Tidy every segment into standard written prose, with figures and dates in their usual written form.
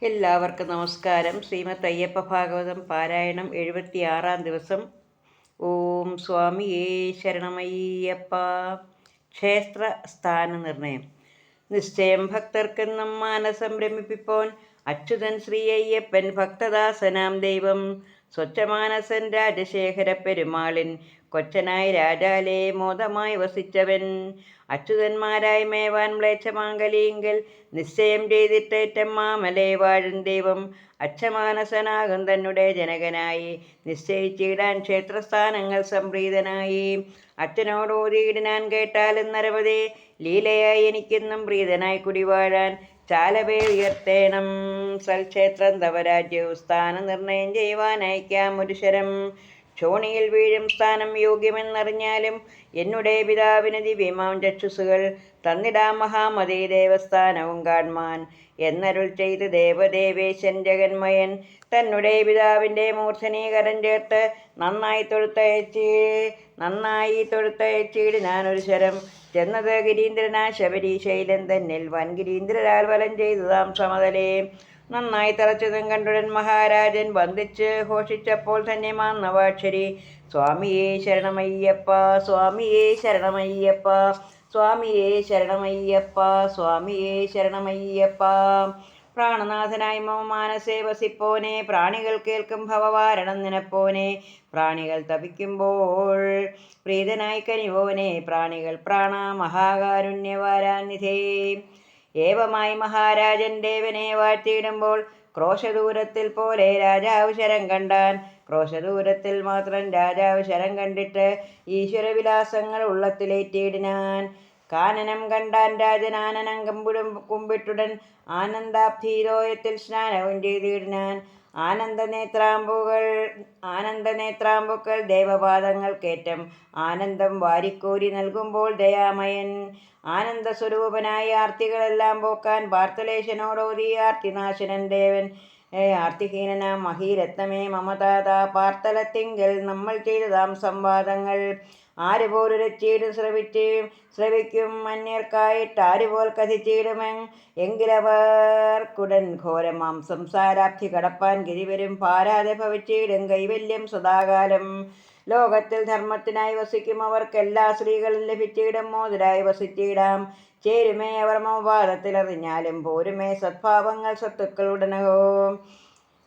എല്ലാവർക്കും നമസ്കാരം. ശ്രീമദ് അയ്യപ്പ ഭാഗവതം പാരായണം 76-ാം ദിവസം. ഓം സ്വാമിയേ ശരണമയ്യപ്പ. ക്ഷേത്ര സ്ഥാന നിർണയം. നിശ്ചയം ഭക്തർക്കെന്നും മാനസം രമിപ്പിപ്പോൻ അച്യുതൻ ശ്രീ അയ്യപ്പൻ ഭക്തദാസനാം ദൈവം. സ്വച്ഛമാനസൻ രാജശേഖര പെരുമാളിൻ കൊച്ചനായി രാജാലേ മോദമായി വസിച്ചവൻ. അച്യുതന്മാരായി മേവാൻ മ്ലേച്ഛമാങ്കലിങ്കൽ നിശ്ചയം ചെയ്തിട്ടേറ്റം മാമലേ വാഴും ദൈവം. അച്ഛമാനസനാകും തന്നെ ജനകനായി നിശ്ചയിച്ചിടാൻ ക്ഷേത്രസ്ഥാനങ്ങൾ സംപ്രീതനായി. അച്ഛനോടോതിയിടാൻ കേട്ടാലും നരപതേ ലീലയായി എനിക്കെന്നും പ്രീതനായി കുടിവാഴാൻ ചാലവേ ഉയർത്തേണം. സൽക്ഷേത്രം തവ രാജ്യവും സ്ഥാന നിർണയം ചെയ്യുവാൻ അയക്കാം ഒരു ശരം. ക്ഷോണിയിൽ വീഴും സ്ഥാനം യോഗ്യമെന്നറിഞ്ഞാലും എന്നുടെ പിതാവിന് ദിവ്യമാം ചക്ഷുസുകൾ തന്നിടാം മഹാമതി ദേവസ്ഥാനവും കാൺമാൻ എന്നരുൾ ചെയ്ത് ദേവദേവേശൻ ജഗന്മയൻ തന്നെ പിതാവിൻ്റെ മൂർധനീകരം ചേർത്ത് നന്നായി തൊഴുത്തയച്ചിടിനാനൊരു ശരം. ചെന്നത് ഗിരീന്ദ്രനാ ശബരീശൈലൻ തന്നിൽ വൻഗിരീന്ദ്രരാൽ വലം ചെയ്തതാം സമതലേ. നന്നായി തറച്ചതും കണ്ടുടൻ മഹാരാജൻ വന്ദിച്ച് ഘോഷിച്ചപ്പോൾ തന്നെ മാന്നവാക്ഷരി സ്വാമിയേ ശരണമയ്യപ്പ, സ്വാമിയേ ശരണമയ്യപ്പ, സ്വാമിയേ ശരണമയ്യപ്പ, സ്വാമിയേ ശരണമയ്യപ്പ. പ്രാണനാഥനായി മമ മാനസേ വസിപ്പോനെ പ്രാണികൾ കേൾക്കും ഭവവാരണം നിനപ്പോനെ. പ്രാണികൾ തപിക്കുമ്പോൾ പ്രീതനായി കനിവോനെ പ്രാണികൾ പ്രാണ മഹാകാരുണ്യവാരാനിധേ. ഏവമായി മഹാരാജൻ ദേവനെ വാഴ്ത്തിയിടുമ്പോൾ ക്രോശദൂരത്തിൽ പോലെ രാജാവ് ശരം കണ്ടാൻ. ക്രോശദൂരത്തിൽ മാത്രം രാജാവ് ശരം കണ്ടിട്ട് ഈശ്വരവിലാസങ്ങൾ ഉള്ളത്തിലേറ്റിയിടിനാൻ. കാനനം കണ്ടാൻ രാജൻ ആനനം കുമ്പിട്ടുടൻ ആനന്ദാബ്ധീരോയത്തിൽ സ്നാനവും ചെയ്തിടിനാൻ. ആനന്ദനേത്രാമ്പുക്കൾ ദേവപാദങ്ങൾക്കേറ്റം ആനന്ദം വാരിക്കോരി നൽകുമ്പോൾ ദയാമയൻ. ആനന്ദസ്വരൂപനായി ആർത്തികളെല്ലാം പോക്കാൻ പാർത്ഥലേശനോടോതി ആർത്തിനാശനൻ ദേവൻ. ആർത്തിഹീനനാം മഹീരത്നമേ മമതാത പാർത്തലത്തിങ്കൽ നമ്മൾ ചെയ്തതാം സംവാദങ്ങൾ ആരുപോലുരച്ചിടും ശ്രവിക്കും അന്യർക്കായിട്ട് ആരുപോൽ എങ്കിലവർക്കുടൻ ഘോരമാം സംസാരാബ്ധി കടപ്പാൻ ഗതിവരും പാരാതെ ഭവിച്ചിടും കൈവല്യം സദാകാലം. ലോകത്തിൽ ധർമ്മത്തിനായി വസിക്കും അവർക്കെല്ലാ സ്ത്രീകളും ലഭിച്ചിടും മോദരായി വസിച്ചിടാം. ചേരുമേ അവർ മമപാദത്തിലറിഞ്ഞാലും പോരുമേ സദ്ഭാവങ്ങൾ സത്തുക്കളുടനഹോ.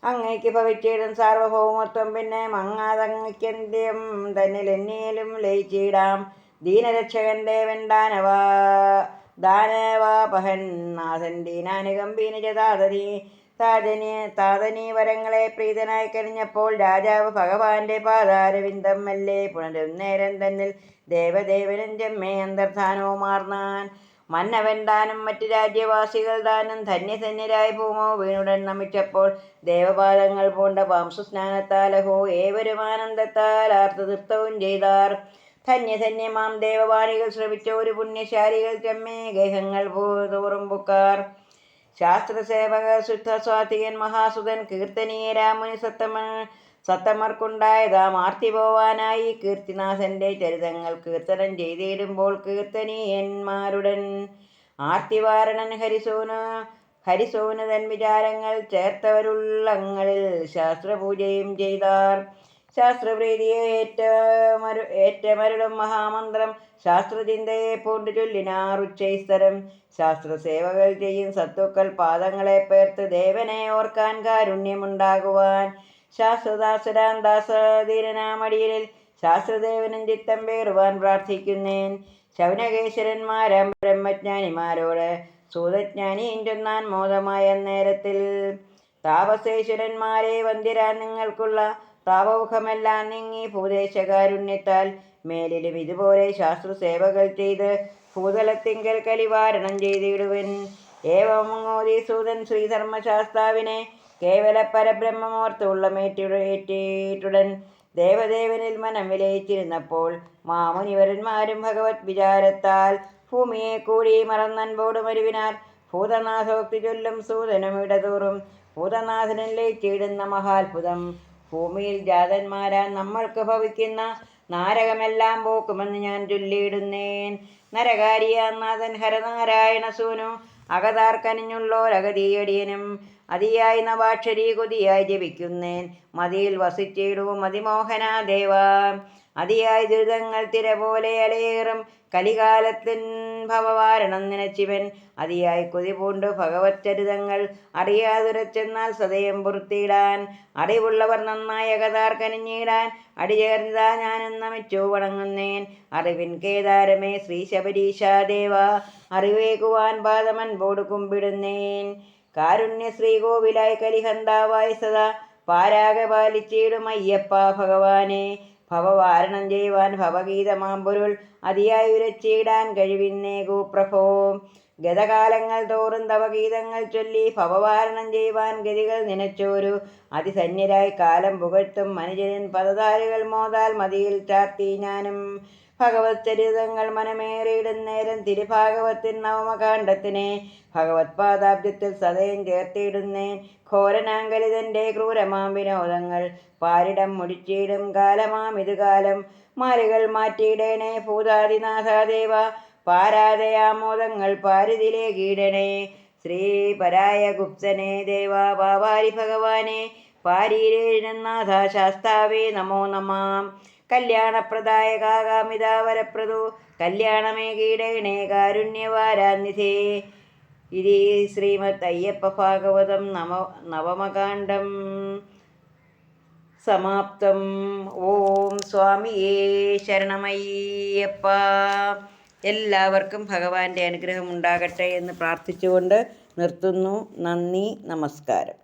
അങ്ങയ്ക്ക് ഭവിച്ചിടും സാർവഭൗമത്വം പിന്നെ മങ്ങാതങ്ങയ്ക്കന്ത്യം തന്നിൽ എന്നേലും ലയിച്ചിടാം. ദീനരക്ഷകൻ ദേവൻ ദാനവാപഹൻ നാഥൻ ദീനാനുകമ്പീനിജ താതനീ വരങ്ങളെ പ്രീതനായി കഴിഞ്ഞപ്പോൾ രാജാവ് ഭഗവാന്റെ പാദാരവിന്ദം മെല്ലെ പുണരും നേരം തന്നിൽ ദേവദേവനും ചെമ്മേ അന്തർധാനവുമാർന്നാൻ. മന്നവൻ ദാനം മറ്റ് രാജ്യവാസികൾ ദാനം ധന്യധന്യരായി ഭൂമോ വീണുടൻ നമിച്ചപ്പോൾ ദേവപാദങ്ങൾ പൂണ്ട പാംസുസ്നാനത്താലഹോ ഏവരും ആനന്ദത്താൽ ആർത്തതൃപ്തവും ചെയ്താർ. ധന്യധന്യമാം ദേവവാണികൾ ശ്രവിച്ചോരു പുണ്യശാലികൾ ചെമ്മേ ഗേഹങ്ങൾ തോറും പുക്കാർ. ശാസ്ത്രസേവകർ ശുദ്ധസ്വാധികൻ മഹാസുതൻ കീർത്തനീയരാമുനി സത്തമർക്കുണ്ടായതാം ആർത്തി പോവാനായി കീർത്തിനാഥന്റെ ചരിതങ്ങൾ കീർത്തനം ചെയ്തിടുമ്പോൾ കീർത്തനീയന്മാരുടൻ ആർത്തിവാരണൻ ഹരിസോന് തൻ വിചാരങ്ങൾ ചേർത്തവരുള്ളങ്ങളിൽ ശാസ്ത്രപൂജയും ചെയ്താർ. ശാസ്ത്രപ്രീതിയെ ഏറ്റമരുളും മഹാമന്ത്രം ശാസ്ത്രചിന്തയെ പൂണ്ടു ചൊല്ലിനാർ ഉച്ചൈസ്തരം. ശാസ്ത്രസേവകൾ ചെയ്യും സത്തുക്കൾ പാദങ്ങളെ പേർത്ത് ദേവനെ ഓർക്കാൻ കാരുണ്യമുണ്ടാകുവാൻ. ശാസ്ത്രദാസരാം ദാസധീരനാമടിയിൽ ശാസ്ത്രദേവനും ചിത്തം പേറുവാൻ പ്രാർത്ഥിക്കുന്നേൻ. ശൗനകേശ്വരന്മാരാം ബ്രഹ്മജ്ഞാനിമാരോട് സൂതജ്ഞാനിയും ചൊന്നാൻ മോദമായ നേരത്തിൽ. താപസേശ്വരന്മാരെ വന്ദിരാൻ നിങ്ങൾക്കുള്ള താപമുഖമെല്ലാം നീങ്ങി ഭൂദേശകാരുണ്യത്താൽ മേലിലും ഇതുപോലെ ശാസ്ത്രസേവകൾ ചെയ്ത് ഭൂതലത്തിങ്കൽ കലിവാരണം ചെയ്തിടുവൻ. ഏവമങ്ങോതി സൂതൻ ശ്രീധർമ്മശാസ്താവിനെ കേവല പരബ്രഹ്മമോർത്ത് ഉള്ളമേറ്റിട്ടുടൻ ദേവദേവനിൽ മനം വിലയിച്ചിരുന്നപ്പോൾ മാമുനിവരന്മാരും ഭഗവത് വിചാരത്താൽ ഭൂമിയെ കൂടി മറന്നൻപോട് മരുവിനാർ. ഭൂതനാഥോക്തി ചൊല്ലും സൂതനും ഇടതോറും ഭൂതനാഥനിൽ ലയിച്ചിടുന്ന മഹാത്ഭുതം. ഭൂമിയിൽ ജാതന്മാരാൻ നമ്മൾക്ക് ഭവിക്കുന്ന നാരകമെല്ലാം പോക്കുമെന്ന് ഞാൻ ചൊല്ലിയിടുന്നേൻ. നരകാരിയാം നാഥൻ ഹരനാരായണ സൂനു അകതാർക്കനിഞ്ഞുള്ളോരഗതിയടിയനും അതിയായി നവാക്ഷരി കൊതിയായി ജപിക്കുന്നേൻ മതിയിൽ വസിച്ചിടും അതിമോഹനാ ദേവാ. അതിയായി ദുരിതങ്ങൾ തിര പോലെ അലയേറും കലികാലത്തിൻ ഭവവാരണം നിനച്ചിവൻ. അതിയായി കൊതി പൂണ്ടു ഭഗവത് ചരിതങ്ങൾ അറിയാതുരച്ചെന്നാൽ സദയം പൊറുത്തിടാൻ. അറിവുള്ളവർ നന്നായ കഥാർ കനിഞ്ഞിടാൻ അടിചേർന്നിതാ ഞാനും നമിച്ചു വണങ്ങുന്നേൻ. അറിവിൻ കേദാരമേ ശ്രീ ശബരീശാ ദേവാ, അറിവേകുവാൻ പാദമൻപോട് കുമ്പിടുന്നേൻ. കാരുണ്യ ശ്രീകോവിലായി കലിഹന്താവായി സദാ പാരാകെ പാലിച്ചിടും അയ്യപ്പ ഭഗവാനെ. ഭവവാരണം ചെയ്യുവാൻ ഭവഗീതമാമ്പൊരുൾ അതിയായി ഉരച്ചിടാൻ കഴിവിന്നേകൂ പ്രഭോ. ഗതകാലങ്ങൾ തോറും തവഗീതങ്ങൾ ചൊല്ലി ഭവവാരണം ചെയ്യുവാൻ ഗതികൾ നിനച്ചോരു അതിസന്യരായി കാലം പുകഴ്ത്തും മനുജനിൻ പദതാരുകൾ മോതാൽ മതിയിൽ ചാർത്തി ഞാനും. ഭഗവത് ചരിതങ്ങൾ മനമേറിയിടുന്നേരം തിരുഭാഗവത്തിൻ നവമകാണ്ഡത്തിനെ ഭഗവത് പാദാബ്ജത്തിൽ സദയം ചേർത്തിയിടുന്നേൻ. ഘോരനാങ്കലിതൻ്റെ ക്രൂരമാം വിനോദങ്ങൾ പാരിടം മുടിച്ചിടും കാലമാം ഇത് കാലം. മാലുകൾ മാറ്റിയിടേണേ ഭൂതാദിനാഥാദേവ, പാരാതയാമോദങ്ങൾ പാരിതിലെ കീടണേ. ശ്രീ പരായ ഗുപ്തനെ ദേവാ പാവാരി ഭഗവാനെ, പാരീരേഴുനാഥ ശാസ്താവേ നമോ നമാം. കല്യാണപ്രദായകാമിതാവരപ്രദു കല്യാണമേ കീടേണേ കാരുണ്യവാരാന്നിധേ. ഇതി ശ്രീമദ് അയ്യപ്പ ഭാഗവതം നവമകാണ്ഡം സമാപ്തം. ഓം സ്വാമിയേ ശരണമയ്യപ്പ. എല്ലാവർക്കും ഭഗവാന്റെ അനുഗ്രഹം ഉണ്ടാകട്ടെ എന്ന് പ്രാർത്ഥിച്ചുകൊണ്ട് നിർത്തുന്നു. നന്ദി, നമസ്കാരം.